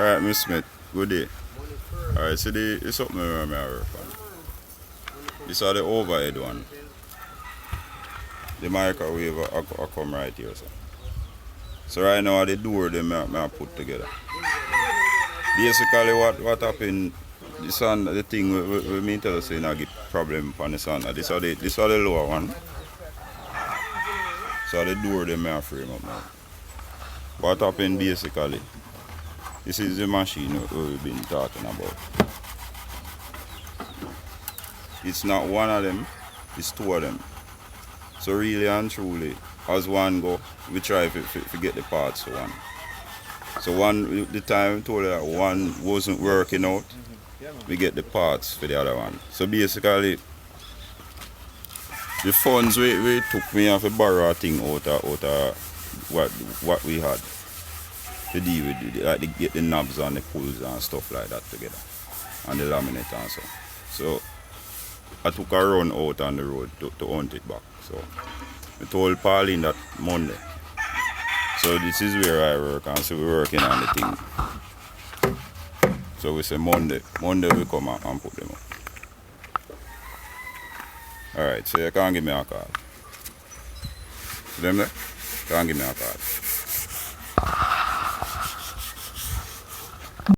Alright, Miss Smith, good day. Alright, so it's something where I work on. This is the overhead one. The microwave I come right here. So right now the door them I put together. Basically what happened, the sun, the thing we mean tell us I get problem on the sun. This is the lower one. So the door them I frame up now. What happened basically, this is the machine we've been talking about. It's not one of them, it's two of them. So really and truly, as one go, we try to get the parts for one. So one, the time we told that one wasn't working out, we get the parts for the other one. So basically, the funds we took, we have to borrow a thing out of what we had to deal with, like to get the knobs and the pulls and stuff like that together, and the laminate and so. So I took a run out on the road to hunt it back. So I told Pauline that Monday. So this is where I work, and so we're working on the thing. So we say Monday we come and put them up. Alright, so you can give me a call. Them there? You can give me a call.